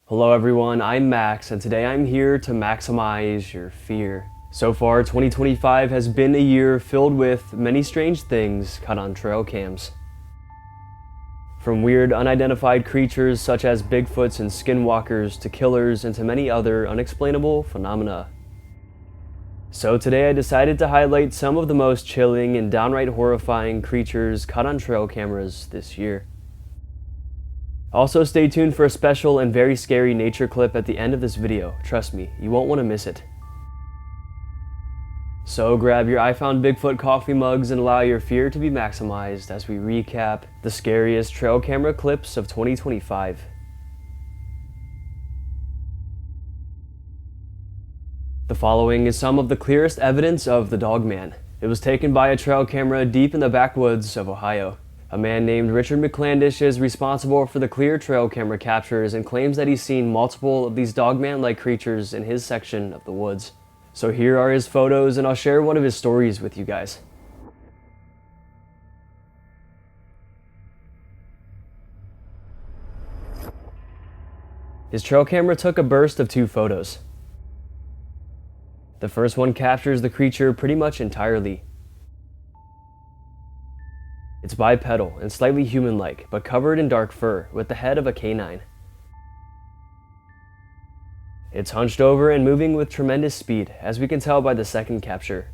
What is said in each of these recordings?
Hello everyone, I'm Max, and today I'm here to maximize your fear. So far, 2025 has been a year filled with many strange things caught on trail cams. From weird unidentified creatures such as bigfoots and skinwalkers to killers and to many other unexplainable phenomena. So today I decided to highlight some of the most chilling and downright horrifying creatures caught on trail cameras this year. Also, stay tuned for a special and very scary nature clip at the end of this video. Trust me, you won't want to miss it. So grab your I Found Bigfoot coffee mugs and allow your fear to be maximized as we recap the scariest trail camera clips of 2025. The following is some of the clearest evidence of the Dogman. It was taken by a trail camera deep in the backwoods of Ohio. A man named Richard McClandish is responsible for the clear trail camera captures and claims that he's seen multiple of these dogman-like creatures in his section of the woods. So here are his photos, and I'll share one of his stories with you guys. His trail camera took a burst of 2 photos. The first one captures the creature pretty much entirely. It's bipedal and slightly human-like, but covered in dark fur with the head of a canine. It's hunched over and moving with tremendous speed, as we can tell by the second capture.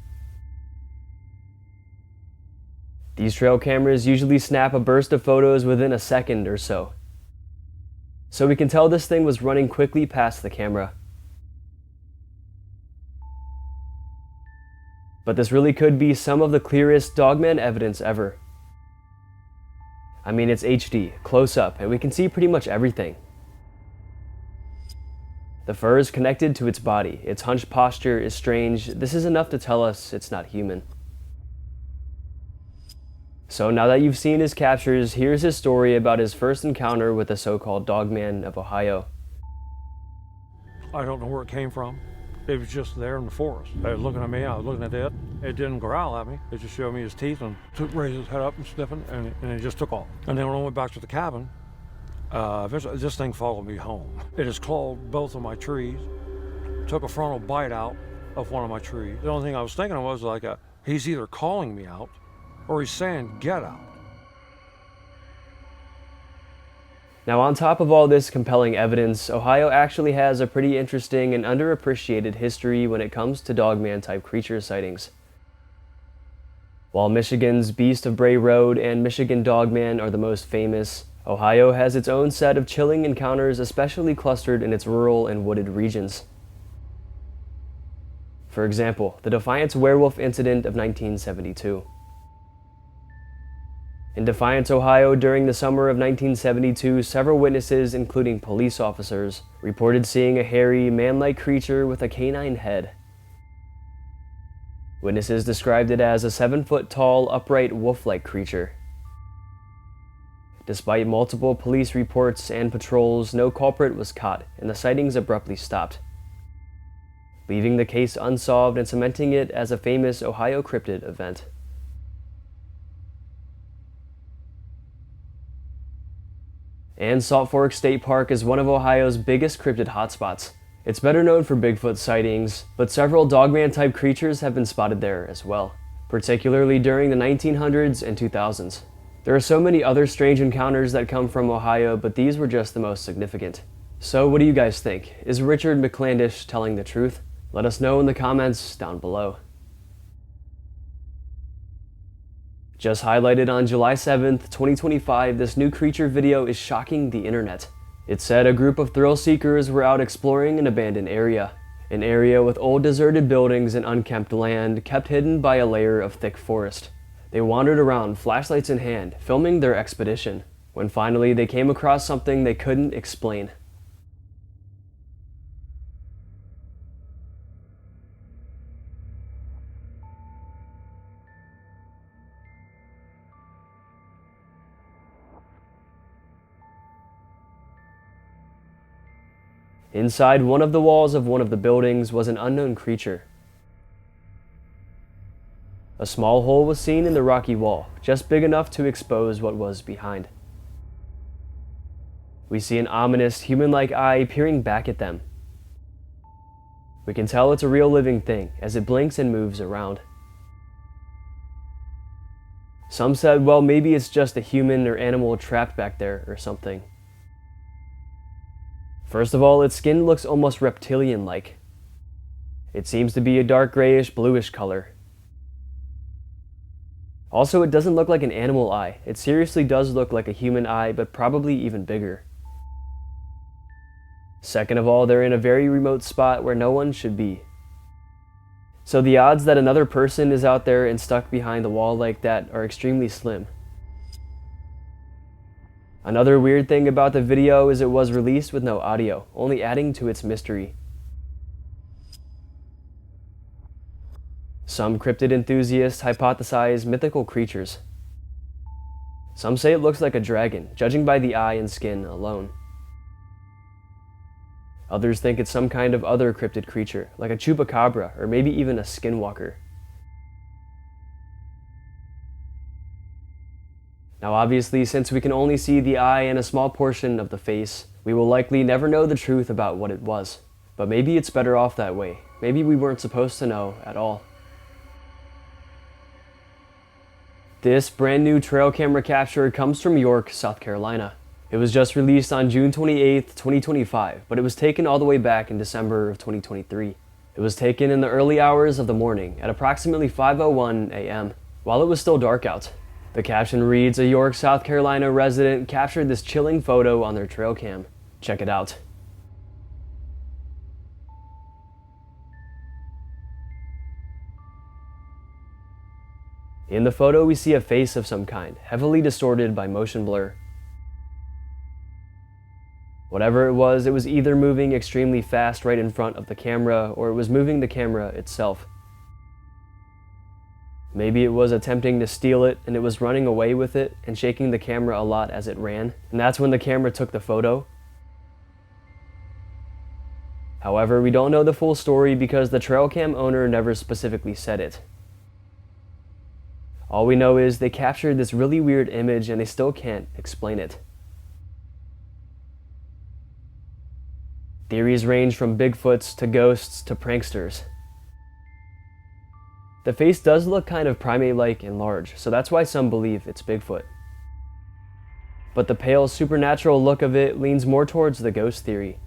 These trail cameras usually snap a burst of photos within a second or so. So we can tell this thing was running quickly past the camera. But this really could be some of the clearest dogman evidence ever. I mean, it's HD, close up, and we can see pretty much everything. The fur is connected to its body, its hunched posture is strange. This is enough to tell us it's not human. So now that you've seen his captures, here's his story about his first encounter with the so-called Dogman of Ohio. I don't know where it came from. It was just there in the forest. It was looking at me, I was looking at it. It didn't growl at me. It just showed me his teeth and raised his head up and sniffing, and it just took off. And then when I went back to the cabin, this thing followed me home. It has clawed both of my trees, took a frontal bite out of one of my trees. The only thing I was thinking of was like, he's either calling me out or he's saying, get out. Now, on top of all this compelling evidence, Ohio actually has a pretty interesting and underappreciated history when it comes to dogman-type creature sightings. While Michigan's Beast of Bray Road and Michigan Dogman are the most famous, Ohio has its own set of chilling encounters, especially clustered in its rural and wooded regions. For example, the Defiance werewolf incident of 1972. In Defiance, Ohio, during the summer of 1972, several witnesses, including police officers, reported seeing a hairy, man-like creature with a canine head. Witnesses described it as a 7-foot-tall, upright, wolf-like creature. Despite multiple police reports and patrols, no culprit was caught, and the sightings abruptly stopped, leaving the case unsolved and cementing it as a famous Ohio cryptid event. And Salt Fork State Park is one of Ohio's biggest cryptid hotspots. It's better known for Bigfoot sightings, but several dogman-type creatures have been spotted there as well, particularly during the 1900s and 2000s. There are so many other strange encounters that come from Ohio, but these were just the most significant. So what do you guys think? Is Richard McClandish telling the truth? Let us know in the comments down below. Just highlighted on July 7th, 2025, this new creature video is shocking the internet. It said a group of thrill seekers were out exploring an abandoned area. An area with old deserted buildings and unkempt land kept hidden by a layer of thick forest. They wandered around, flashlights in hand, filming their expedition, when finally they came across something they couldn't explain. Inside one of the walls of one of the buildings was an unknown creature. A small hole was seen in the rocky wall, just big enough to expose what was behind. We see an ominous, human-like eye peering back at them. We can tell it's a real living thing as it blinks and moves around. Some said, well, maybe it's just a human or animal trapped back there or something. First of all, its skin looks almost reptilian-like. It seems to be a dark grayish bluish color. Also, it doesn't look like an animal eye. It seriously does look like a human eye, but probably even bigger. Second of all, they're in a very remote spot where no one should be. So the odds that another person is out there and stuck behind the wall like that are extremely slim. Another weird thing about the video is it was released with no audio, only adding to its mystery. Some cryptid enthusiasts hypothesize mythical creatures. Some say it looks like a dragon, judging by the eye and skin alone. Others think it's some kind of other cryptid creature, like a chupacabra or maybe even a skinwalker. Now obviously, since we can only see the eye and a small portion of the face, we will likely never know the truth about what it was. But maybe it's better off that way. Maybe we weren't supposed to know at all. This brand new trail camera capture comes from York, South Carolina. It was just released on June 28, 2025, but it was taken all the way back in December of 2023. It was taken in the early hours of the morning at approximately 5:01 a.m. while it was still dark out. The caption reads, "A York, South Carolina resident captured this chilling photo on their trail cam. Check it out." In the photo, we see a face of some kind, heavily distorted by motion blur. Whatever it was either moving extremely fast right in front of the camera, or it was moving the camera itself. Maybe it was attempting to steal it, and it was running away with it and shaking the camera a lot as it ran, and that's when the camera took the photo. However, we don't know the full story because the trail cam owner never specifically said it. All we know is they captured this really weird image and they still can't explain it. Theories range from bigfoots to ghosts to pranksters. The face does look kind of primate-like and large, so that's why some believe it's Bigfoot. But the pale, supernatural look of it leans more towards the ghost theory.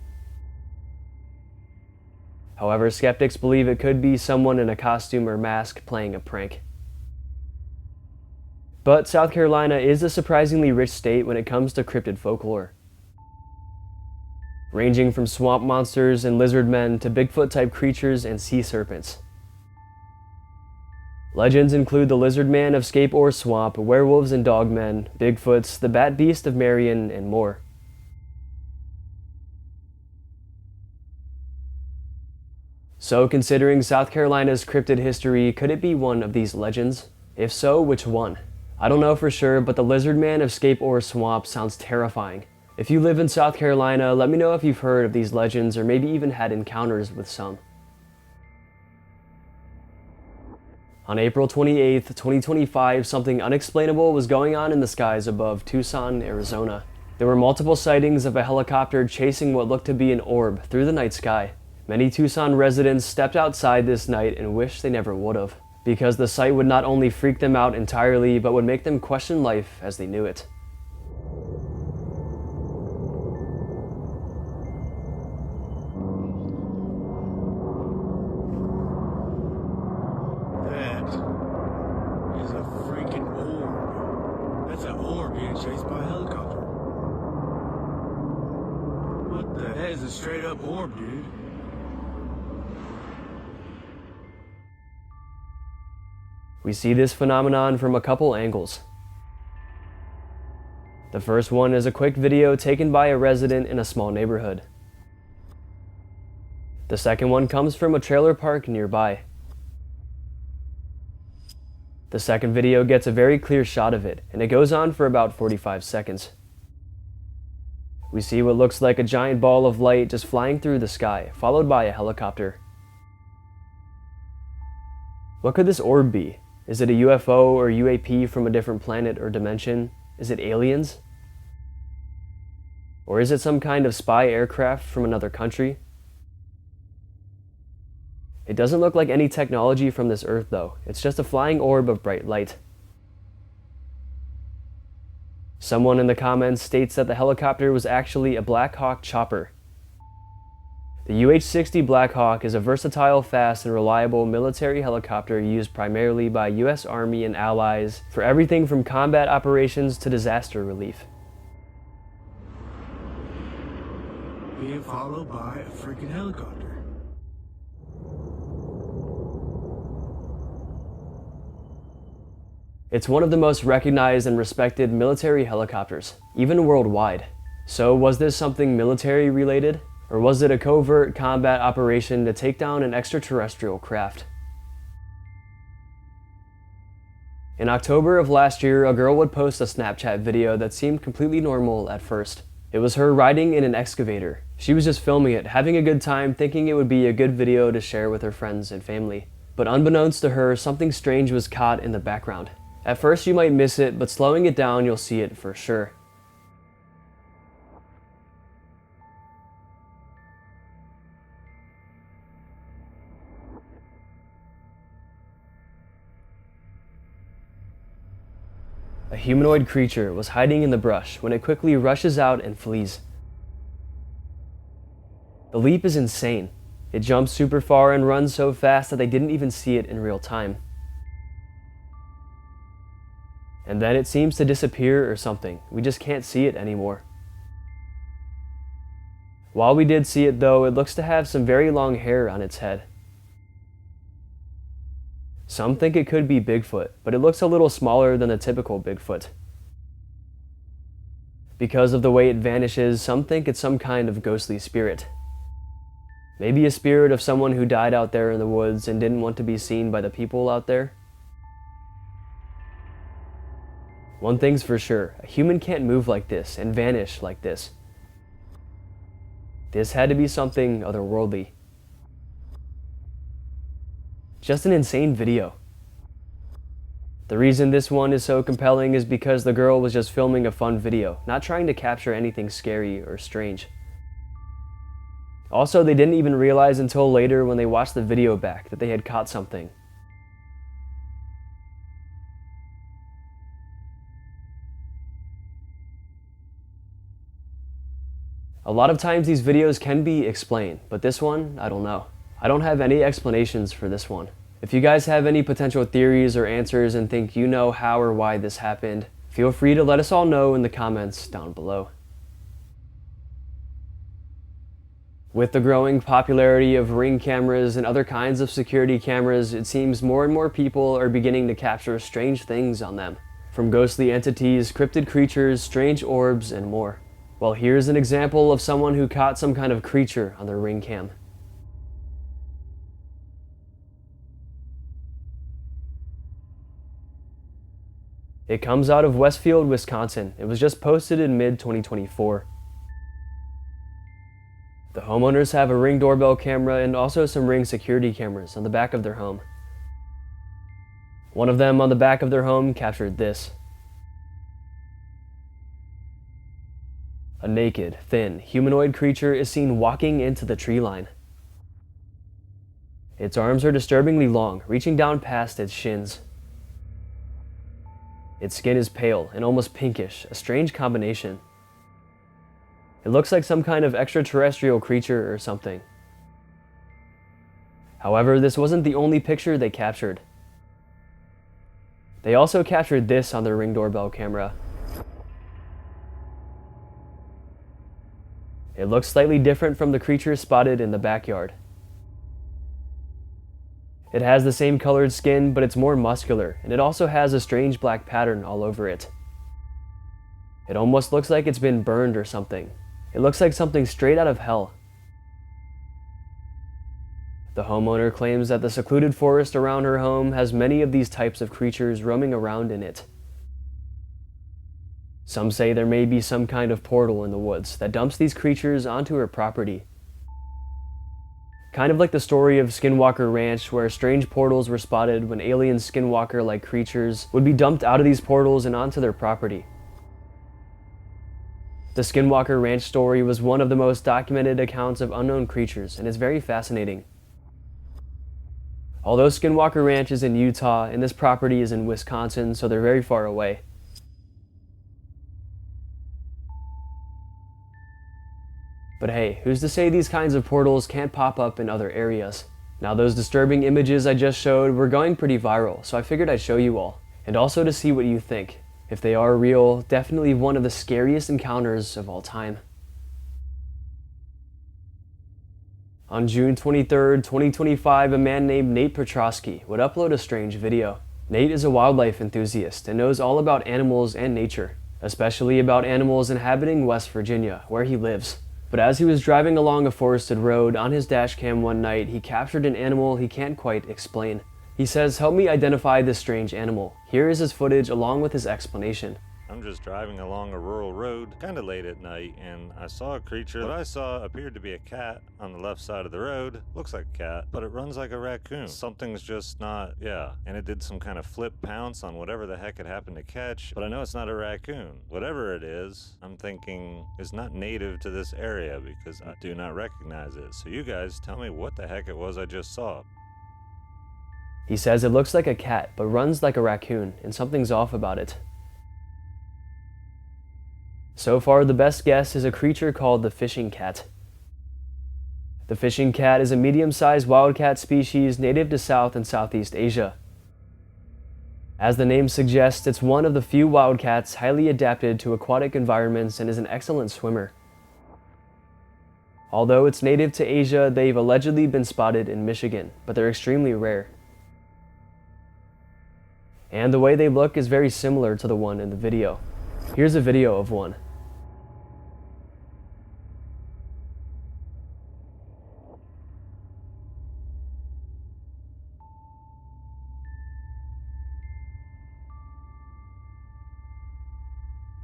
However, skeptics believe it could be someone in a costume or mask playing a prank. But South Carolina is a surprisingly rich state when it comes to cryptid folklore. Ranging from swamp monsters and lizard men to Bigfoot-type creatures and sea serpents. Legends include the lizard man of Scape Ore Swamp, werewolves and dogmen, Bigfoots, the bat beast of Marion, and more. So, considering South Carolina's cryptid history, could it be one of these legends? If so, which one? I don't know for sure, but the lizard man of Scape Ore Swamp sounds terrifying. If you live in South Carolina, let me know if you've heard of these legends or maybe even had encounters with some. On April 28, 2025, something unexplainable was going on in the skies above Tucson, Arizona. There were multiple sightings of a helicopter chasing what looked to be an orb through the night sky. Many Tucson residents stepped outside this night and wished they never would have, because the sight would not only freak them out entirely, but would make them question life as they knew it. Chased by a helicopter. What the heck is a straight up orb, dude? We see this phenomenon from a couple angles. The first one is a quick video taken by a resident in a small neighborhood. The second one comes from a trailer park nearby. The second video gets a very clear shot of it, and it goes on for about 45 seconds. We see what looks like a giant ball of light just flying through the sky, followed by a helicopter. What could this orb be? Is it a UFO or UAP from a different planet or dimension? Is it aliens? Or is it some kind of spy aircraft from another country? It doesn't look like any technology from this Earth though, it's just a flying orb of bright light. Someone in the comments states that the helicopter was actually a Black Hawk chopper. The UH-60 Black Hawk is a versatile, fast, and reliable military helicopter used primarily by US Army and allies for everything from combat operations to disaster relief. Being followed by a freaking helicopter. It's one of the most recognized and respected military helicopters, even worldwide. So was this something military related? Or was it a covert combat operation to take down an extraterrestrial craft? In October of last year, a girl would post a Snapchat video that seemed completely normal at first. It was her riding in an excavator. She was just filming it, having a good time, thinking it would be a good video to share with her friends and family. But unbeknownst to her, something strange was caught in the background. At first you might miss it, but slowing it down you'll see it for sure. A humanoid creature was hiding in the brush when it quickly rushes out and flees. The leap is insane. It jumps super far and runs so fast that they didn't even see it in real time. And then it seems to disappear or something. We just can't see it anymore. While we did see it though, it looks to have some very long hair on its head. Some think it could be Bigfoot, but it looks a little smaller than the typical Bigfoot. Because of the way it vanishes, some think it's some kind of ghostly spirit. Maybe a spirit of someone who died out there in the woods and didn't want to be seen by the people out there. One thing's for sure, a human can't move like this and vanish like this. This had to be something otherworldly. Just an insane video. The reason this one is so compelling is because the girl was just filming a fun video, not trying to capture anything scary or strange. Also, they didn't even realize until later when they watched the video back that they had caught something. A lot of times these videos can be explained, but this one, I don't know. I don't have any explanations for this one. If you guys have any potential theories or answers and think you know how or why this happened, feel free to let us all know in the comments down below. With the growing popularity of Ring cameras and other kinds of security cameras, it seems more and more people are beginning to capture strange things on them. From ghostly entities, cryptid creatures, strange orbs, and more. Well, here's an example of someone who caught some kind of creature on their Ring cam. It comes out of Westfield, Wisconsin. It was just posted in mid-2024. The homeowners have a Ring doorbell camera and also some Ring security cameras on the back of their home. One of them on the back of their home captured this. A naked, thin, humanoid creature is seen walking into the tree line. Its arms are disturbingly long, reaching down past its shins. Its skin is pale and almost pinkish, a strange combination. It looks like some kind of extraterrestrial creature or something. However, this wasn't the only picture they captured. They also captured this on their Ring doorbell camera. It looks slightly different from the creature spotted in the backyard. It has the same colored skin, but it's more muscular, and it also has a strange black pattern all over it. It almost looks like it's been burned or something. It looks like something straight out of hell. The homeowner claims that the secluded forest around her home has many of these types of creatures roaming around in it. Some say there may be some kind of portal in the woods that dumps these creatures onto her property. Kind of like the story of Skinwalker Ranch, where strange portals were spotted when alien skinwalker-like creatures would be dumped out of these portals and onto their property. The Skinwalker Ranch story was one of the most documented accounts of unknown creatures, and it's very fascinating. Although Skinwalker Ranch is in Utah and this property is in Wisconsin, so they're very far away. But hey, who's to say these kinds of portals can't pop up in other areas? Now, those disturbing images I just showed were going pretty viral, so I figured I'd show you all, and also to see what you think. If they are real, definitely one of the scariest encounters of all time. On June 23rd, 2025, a man named Nate Petrosky would upload a strange video. Nate is a wildlife enthusiast and knows all about animals and nature, especially about animals inhabiting West Virginia, where he lives. But as he was driving along a forested road on his dashcam one night, he captured an animal he can't quite explain. He says, "Help me identify this strange animal." Here is his footage along with his explanation. I'm just driving along a rural road, kind of late at night, and I saw a creature that I saw appeared to be a cat on the left side of the road. Looks like a cat, but it runs like a raccoon. Something's just not, and it did some kind of flip pounce on whatever the heck it happened to catch, but I know it's not a raccoon. Whatever it is, I'm thinking is not native to this area because I do not recognize it. So you guys tell me what the heck it was I just saw. He says it looks like a cat, but runs like a raccoon, and something's off about it. So far, the best guess is a creature called the fishing cat. The fishing cat is a medium-sized wildcat species native to South and Southeast Asia. As the name suggests, it's one of the few wildcats highly adapted to aquatic environments and is an excellent swimmer. Although it's native to Asia, they've allegedly been spotted in Michigan, but they're extremely rare. And the way they look is very similar to the one in the video. Here's a video of one.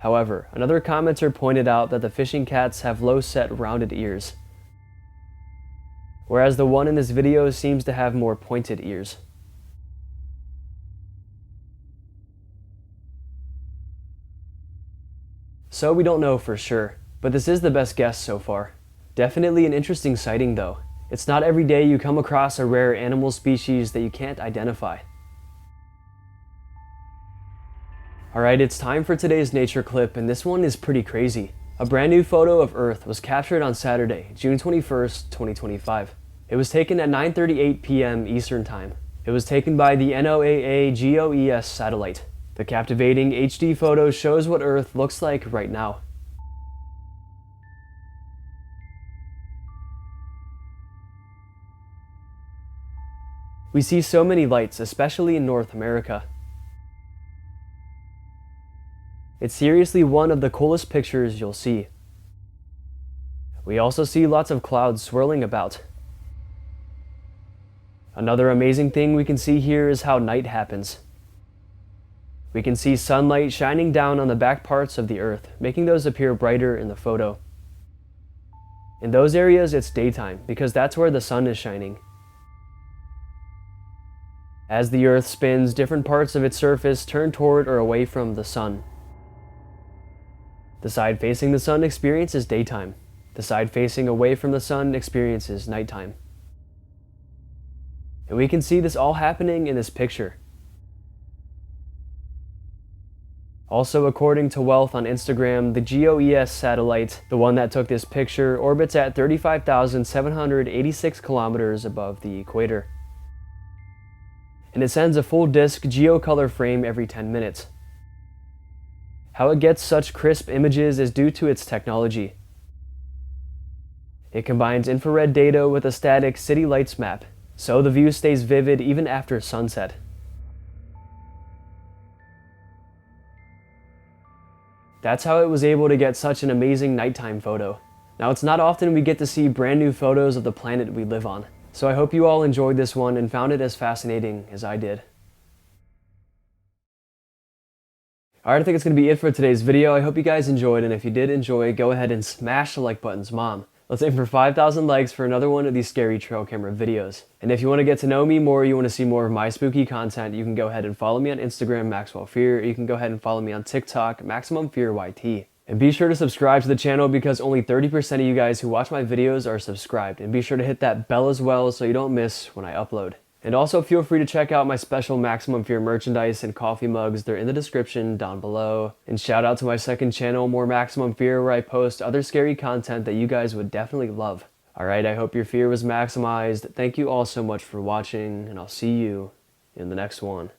However, another commenter pointed out that the fishing cats have low-set rounded ears, whereas the one in this video seems to have more pointed ears. So we don't know for sure, but this is the best guess so far. Definitely an interesting sighting though. It's not every day you come across a rare animal species that you can't identify. Alright, it's time for today's nature clip, and this one is pretty crazy. A brand new photo of Earth was captured on Saturday, June 21st, 2025. It was taken at 9:38 p.m. Eastern Time. It was taken by the NOAA GOES satellite. The captivating HD photo shows what Earth looks like right now. We see so many lights, especially in North America. It's seriously one of the coolest pictures you'll see. We also see lots of clouds swirling about. Another amazing thing we can see here is how night happens. We can see sunlight shining down on the back parts of the Earth, making those appear brighter in the photo. In those areas, it's daytime, because that's where the sun is shining. As the Earth spins, different parts of its surface turn toward or away from the sun. The side facing the sun experiences daytime. The side facing away from the sun experiences nighttime. And we can see this all happening in this picture. Also, according to Wealth on Instagram, the GOES satellite, the one that took this picture, orbits at 35,786 kilometers above the equator. And it sends a full disc geocolor frame every 10 minutes. How it gets such crisp images is due to its technology. It combines infrared data with a static city lights map, so the view stays vivid even after sunset. That's how it was able to get such an amazing nighttime photo. Now, it's not often we get to see brand new photos of the planet we live on, so I hope you all enjoyed this one and found it as fascinating as I did. Alright, I think it's going to be it for today's video. I hope you guys enjoyed, and if you did enjoy, go ahead and smash the like buttons, Mom. Let's aim for 5,000 likes for another one of these scary trail camera videos. And if you want to get to know me more, you want to see more of my spooky content, you can go ahead and follow me on Instagram, Maxwell Fear, or you can go ahead and follow me on TikTok, Maximum Fear YT. And be sure to subscribe to the channel because only 30% of you guys who watch my videos are subscribed. And be sure to hit that bell as well so you don't miss when I upload. And also feel free to check out my special Maximum Fear merchandise and coffee mugs. They're in the description down below. And shout out to my second channel, More Maximum Fear, where I post other scary content that you guys would definitely love. Alright, I hope your fear was maximized. Thank you all so much for watching, and I'll see you in the next one.